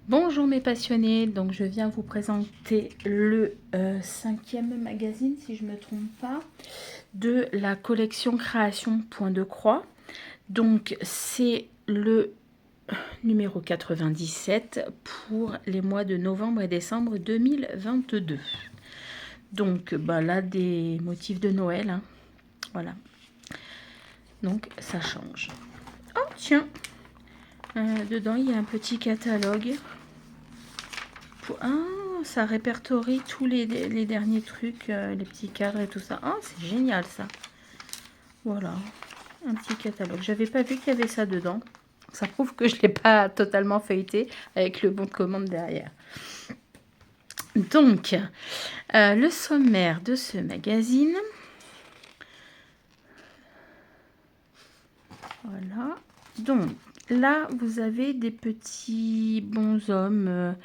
Bonjour mes passionnés, donc je viens vous présenter le 5e magazine, si je ne me trompe pas, de la collection Création Point de Croix. Donc c'est le numéro 97 pour les mois de novembre et décembre 2022. Donc là, des motifs de Noël, hein. Voilà. Donc ça change. Oh tiens, dedans il y a un petit catalogue. Ah, ça répertorie tous les derniers trucs, les petits cadres et tout ça. Ah, c'est génial ça. Voilà, un petit catalogue. J'avais pas vu qu'il y avait ça dedans. Ça prouve que je ne l'ai pas totalement feuilleté avec le bon de commande derrière. Donc, le sommaire de ce magazine. Voilà. Donc, là, vous avez des petits bonshommes.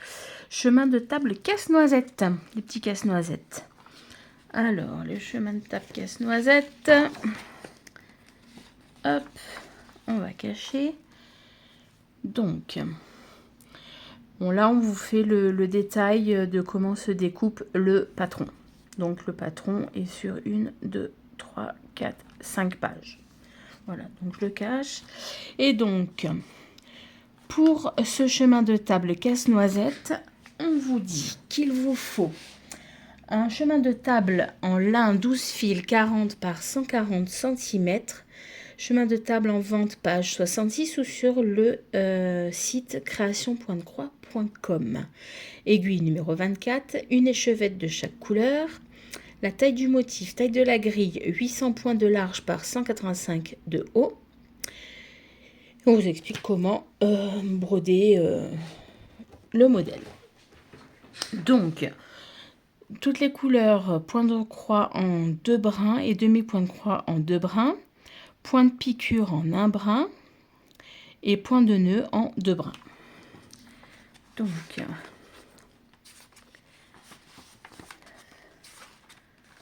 Chemin de table casse-noisette. Les petits casse-noisettes. Alors, le chemin de table casse-noisette. Hop, on va cacher. Donc, bon là, on vous fait le détail de comment se découpe le patron. Donc, le patron est sur 1, 2, 3, 4, 5 pages. Voilà, donc je le cache. Et donc, pour ce chemin de table casse-noisette, on vous dit qu'il vous faut un chemin de table en lin 12 fils 40 par 140 cm. Chemin de table en vente, page 66 ou sur le site création.croix.com. Aiguille numéro 24, une échevette de chaque couleur. La taille du motif, taille de la grille, 800 points de large par 185 de haut. On vous explique comment broder le modèle. Donc, toutes les couleurs, point de croix en 2 brins et demi-point de croix en 2 brins. Point de piqûre en 1 brin et point de nœud en 2 brins. Donc,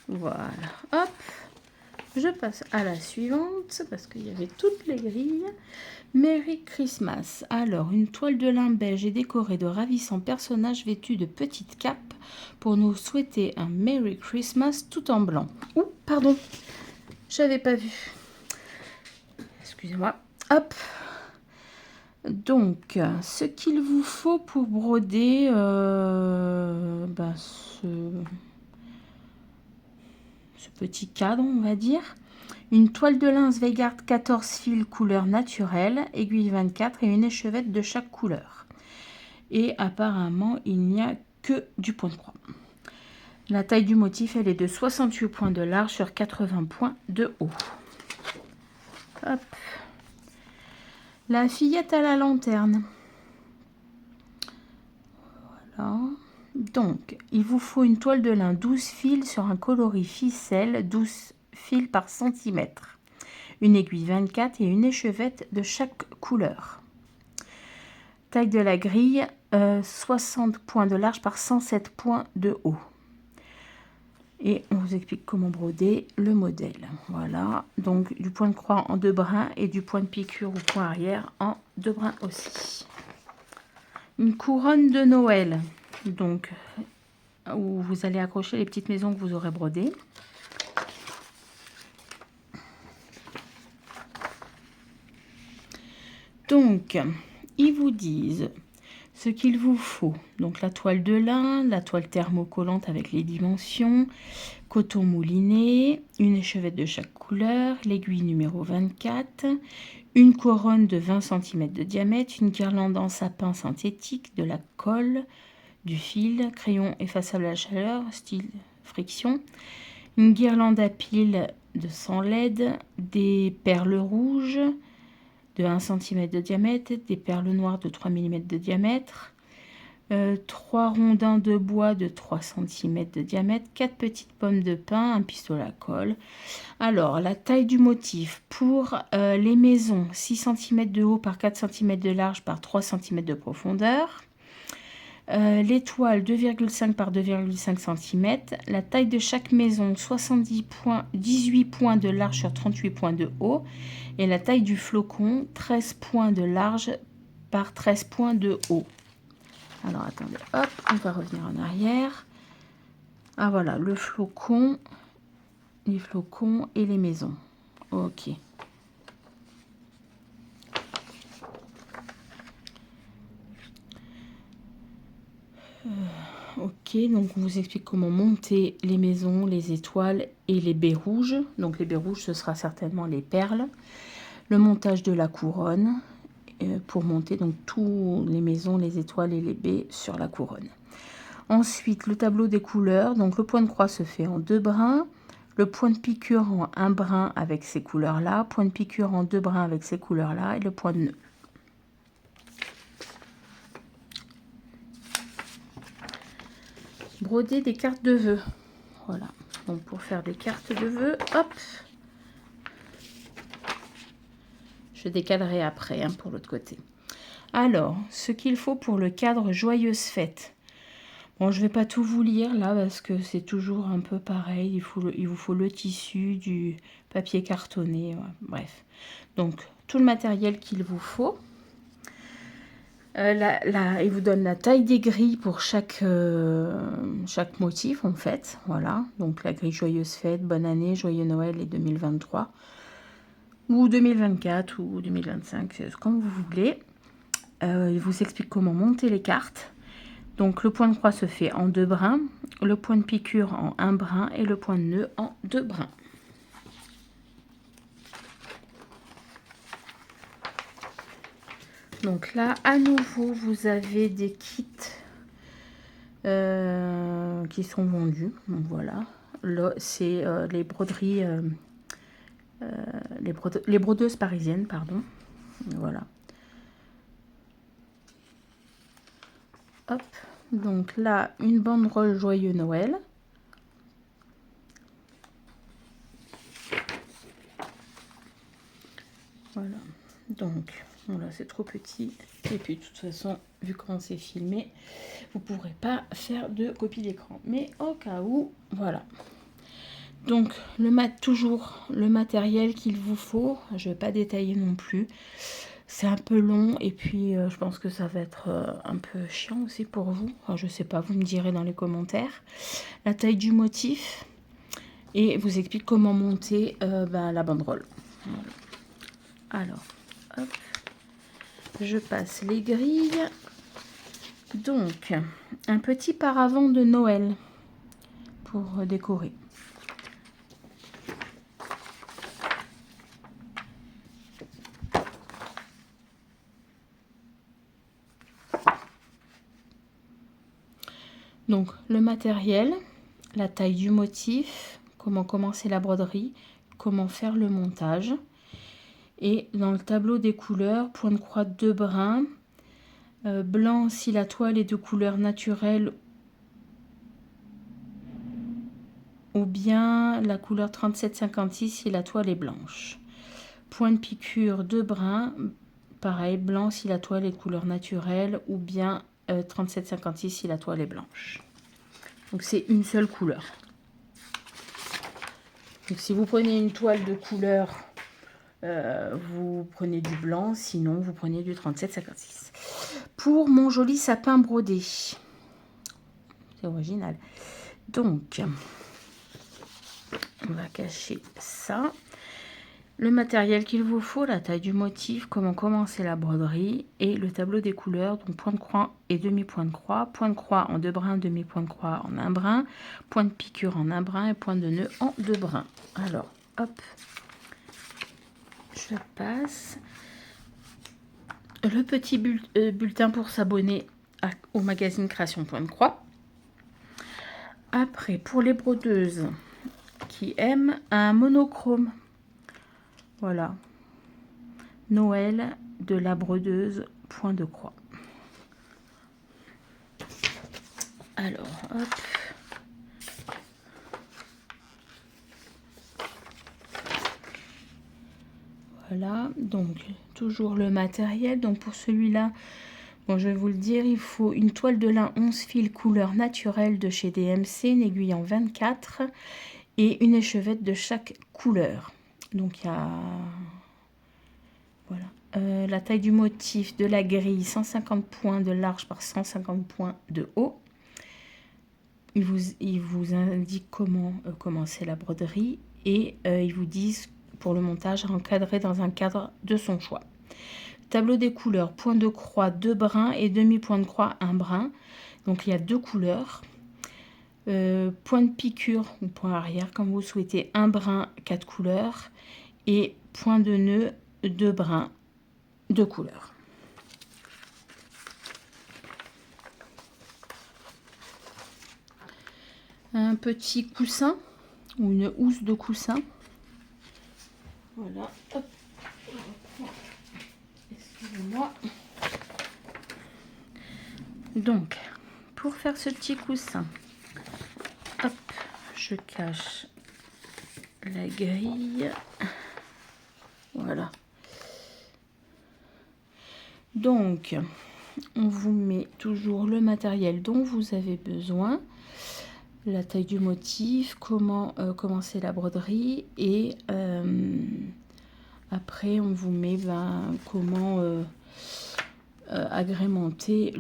voilà, hop, je passe à la suivante parce qu'il y avait toutes les grilles. Merry Christmas. Alors, une toile de lin beige est décorée de ravissants personnages vêtus de petites capes pour nous souhaiter un Merry Christmas tout en blanc. Ouh, pardon, j'avais pas vu. Excusez-moi. Hop. Donc, ce qu'il vous faut pour broder ce petit cadre, on va dire. Une toile de lin Zweigart 14 fils couleur naturelle, aiguille 24 et une échevette de chaque couleur. Et apparemment, il n'y a que du point de croix. La taille du motif, elle est de 68 points de large sur 80 points de haut. Hop. La fillette à la lanterne. Voilà. Donc, il vous faut une toile de lin 12 fils sur un coloris ficelle 12 fils par centimètre. Une aiguille 24 et une échevette de chaque couleur. Taille de la grille, 60 points de large par 107 points de haut. Et on vous explique comment broder le modèle. Voilà, donc du point de croix en 2 brins et du point de piqûre ou point arrière en 2 brins aussi. Une couronne de Noël, donc où vous allez accrocher les petites maisons que vous aurez brodées. Donc, ils vous disent ce qu'il vous faut. Donc la toile de lin, la toile thermocollante avec les dimensions, coton mouliné, une échevette de chaque couleur, l'aiguille numéro 24, une couronne de 20 cm de diamètre, une guirlande en sapin synthétique, de la colle, du fil, crayon effaçable à la chaleur, style friction, une guirlande à piles de 100 LED, des perles rouges de 1 cm de diamètre, des perles noires de 3 mm de diamètre, 3 rondins de bois de 3 cm de diamètre, 4 petites pommes de pin, un pistolet à colle. Alors, la taille du motif pour les maisons, 6 cm de haut par 4 cm de large par 3 cm de profondeur. L'étoile 2,5 par 2,5 cm. La taille de chaque maison, 70 points, 18 points de large sur 38 points de haut. Et la taille du flocon, 13 points de large par 13 points de haut. Alors, attendez, hop, on va revenir en arrière. Ah, voilà, le flocon, les flocons et les maisons. Ok. Ok, donc on vous explique comment monter les maisons, les étoiles et les baies rouges. Donc les baies rouges, ce sera certainement les perles. Le montage de la couronne pour monter donc tous les maisons, les étoiles et les baies sur la couronne. Ensuite, le tableau des couleurs. Donc le point de croix se fait en 2 brins. Le point de piqûre en 1 brin avec ces couleurs-là. Point de piqûre en 2 brins avec ces couleurs-là. Et le point de nœud. Broder des cartes de vœux. Voilà. Donc pour faire des cartes de vœux, hop. Je décalerai après hein, pour l'autre côté. Alors, ce qu'il faut pour le cadre Joyeuse Fête. Bon, je ne vais pas tout vous lire là parce que c'est toujours un peu pareil. Il vous faut le tissu, du papier cartonné, ouais, bref. Donc, tout le matériel qu'il vous faut. Il vous donne la taille des grilles pour chaque motif en fait. Voilà, donc la grille Joyeuse Fête, Bonne Année, Joyeux Noël et 2023. Ou 2024 ou 2025, c'est comme vous voulez. Il vous explique comment monter les cartes. Donc le point de croix se fait en 2 brins, le point de piqûre en 1 brin et le point de nœud en 2 brins. Donc là, à nouveau, vous avez des kits qui sont vendus. Donc voilà, là c'est les broderies, les brodeuses parisiennes, pardon. Voilà. Hop. Donc là, une banderole Joyeux Noël. Voilà. Donc, voilà, c'est trop petit. Et puis, de toute façon, vu comment c'est filmé, vous ne pourrez pas faire de copie d'écran. Mais au cas où, voilà. Donc, toujours le matériel qu'il vous faut. Je ne vais pas détailler non plus. C'est un peu long et puis je pense que ça va être un peu chiant aussi pour vous. Enfin, je sais pas, vous me direz dans les commentaires. La taille du motif et vous explique comment monter la banderole. Voilà. Alors, hop, je passe les grilles. Donc, un petit paravent de Noël pour décorer. Donc, le matériel, la taille du motif, comment commencer la broderie, comment faire le montage. Et dans le tableau des couleurs, point de croix 2 brins, blanc si la toile est de couleur naturelle ou bien la couleur 3756 si la toile est blanche. Point de piqûre 2 brins, pareil, blanc si la toile est de couleur naturelle ou bien 3756 si la toile est blanche. Donc c'est une seule couleur. Donc si vous prenez une toile de couleur, vous prenez du blanc, sinon vous prenez du 3756. Pour mon joli sapin brodé. C'est original. Donc, on va cacher ça. Le matériel qu'il vous faut, la taille du motif, comment commencer la broderie et le tableau des couleurs, donc point de croix et demi-point de croix, point de croix en 2 brins, demi-point de croix en 1 brin, point de piqûre en 1 brin et point de nœud en 2 brins. Alors, hop, je passe. Le petit bulletin pour s'abonner au magazine Création Point de Croix. Après, pour les brodeuses qui aiment un monochrome, voilà, Noël de la brodeuse Point de Croix. Alors, hop. Voilà, donc toujours le matériel. Donc pour celui-là, bon, je vais vous le dire, il faut une toile de lin 11 fils couleur naturelle de chez DMC, une aiguille en 24 et une échevette de chaque couleur. Donc il y a... Voilà. la taille du motif de la grille, 150 points de large par 150 points de haut. Ils vous indiquent comment commencer la broderie et ils vous disent pour le montage encadré dans un cadre de son choix. Tableau des couleurs, point de croix 2 brins et demi-point de croix 1 brin. Donc il y a 2 couleurs. Point de piqûre ou point arrière comme vous souhaitez, 1 brin 4 couleurs et point de nœud 2 brins 2 couleurs. Un petit coussin ou une housse de coussin. Voilà, hop. Excusez-moi. Donc, pour faire ce petit coussin, hop, je cache la grille. Voilà. Donc, on vous met toujours le matériel dont vous avez besoin, la taille du motif, comment commencer la broderie et après on vous met comment agrémenter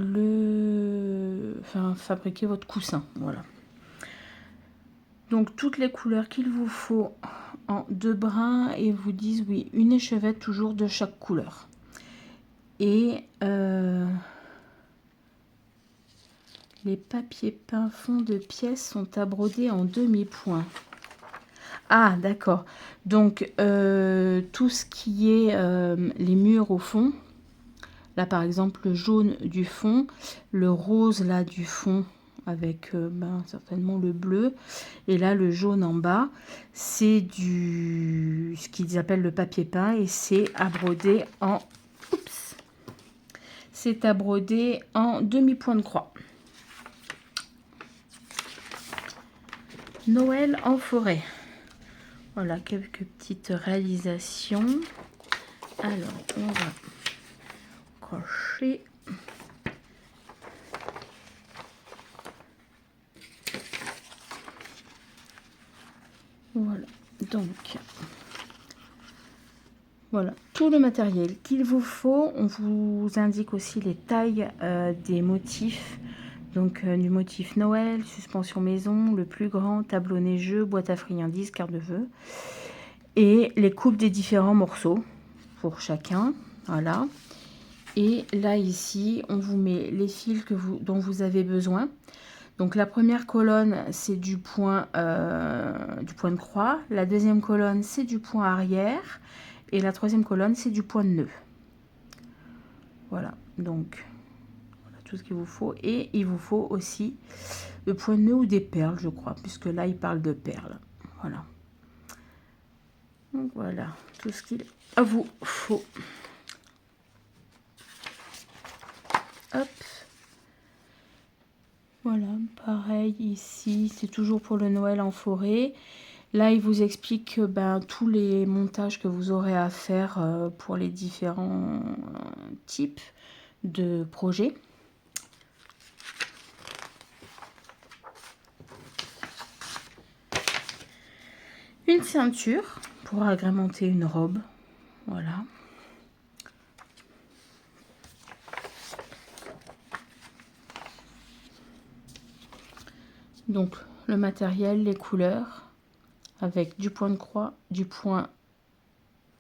fabriquer votre coussin. Voilà. Donc toutes les couleurs qu'il vous faut en 2 brins et vous disent oui, une échevette toujours de chaque couleur. Et les papiers peints fond de pièces sont à broder en demi-point. Ah d'accord. Donc tout ce qui est les murs au fond, là par exemple le jaune du fond, le rose là du fond avec certainement le bleu, et là le jaune en bas, c'est ce qu'ils appellent le papier peint et c'est à broder en demi-point de croix. Noël en forêt. Voilà quelques petites réalisations. Alors on va cocher. Voilà, donc voilà tout le matériel qu'il vous faut. On vous indique aussi les tailles des motifs. Donc du motif Noël, suspension maison, le plus grand, tableau neigeux, boîte à friandises, carte de vœux. Et les coupes des différents morceaux pour chacun. Voilà. Et là ici, on vous met les fils dont vous avez besoin. Donc la première colonne, c'est du point de croix. La deuxième colonne, c'est du point arrière. Et la troisième colonne, c'est du point de nœud. Voilà, donc voilà tout ce qu'il vous faut. Et il vous faut aussi le point de nœud ou des perles, je crois, puisque là, il parle de perles. Voilà. Donc voilà, tout ce qu'il vous faut. Hop. Voilà, pareil ici, c'est toujours pour le Noël en forêt. Là, il vous explique tous les montages que vous aurez à faire pour les différents types de projets. Une ceinture pour agrémenter une robe. Voilà. Donc, le matériel, les couleurs, avec du point de croix, du point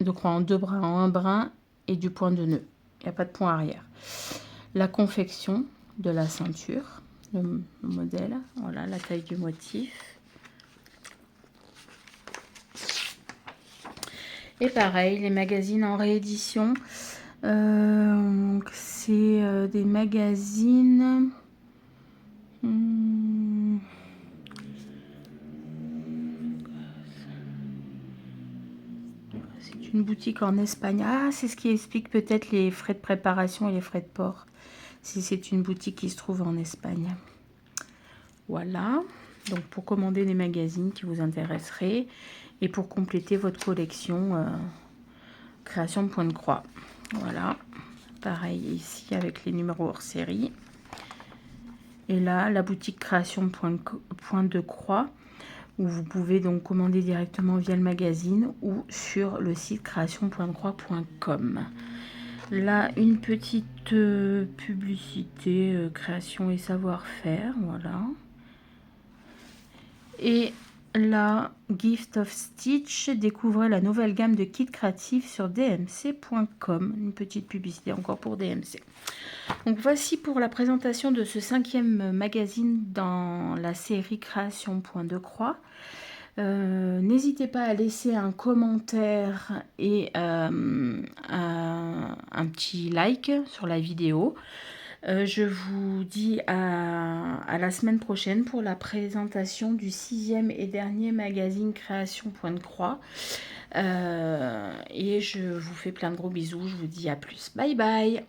de croix en 2 brins, en 1 brin et du point de nœud. Il n'y a pas de point arrière. La confection de la ceinture, le modèle, voilà la taille du motif. Et pareil, les magazines en réédition, c'est des magazines... C'est une boutique en Espagne. Ah, c'est ce qui explique peut-être les frais de préparation et les frais de port. Si c'est une boutique qui se trouve en Espagne. Voilà. Donc pour commander des magazines qui vous intéresseraient et pour compléter votre collection création de point de croix. Voilà. Pareil ici avec les numéros hors série. Et là, la boutique création point de croix, où vous pouvez donc commander directement via le magazine ou sur le site création.croix.com. Là, une petite publicité, création et savoir-faire, voilà. Et là, Gift of Stitch, découvrez la nouvelle gamme de kits créatifs sur dmc.com. Une petite publicité encore pour DMC. Donc voici pour la présentation de ce 5e magazine dans la série Création Point de Croix. N'hésitez pas à laisser un commentaire et un petit like sur la vidéo. Je vous dis à la semaine prochaine pour la présentation du 6e et dernier magazine Création Point de Croix. Et je vous fais plein de gros bisous. Je vous dis à plus. Bye bye.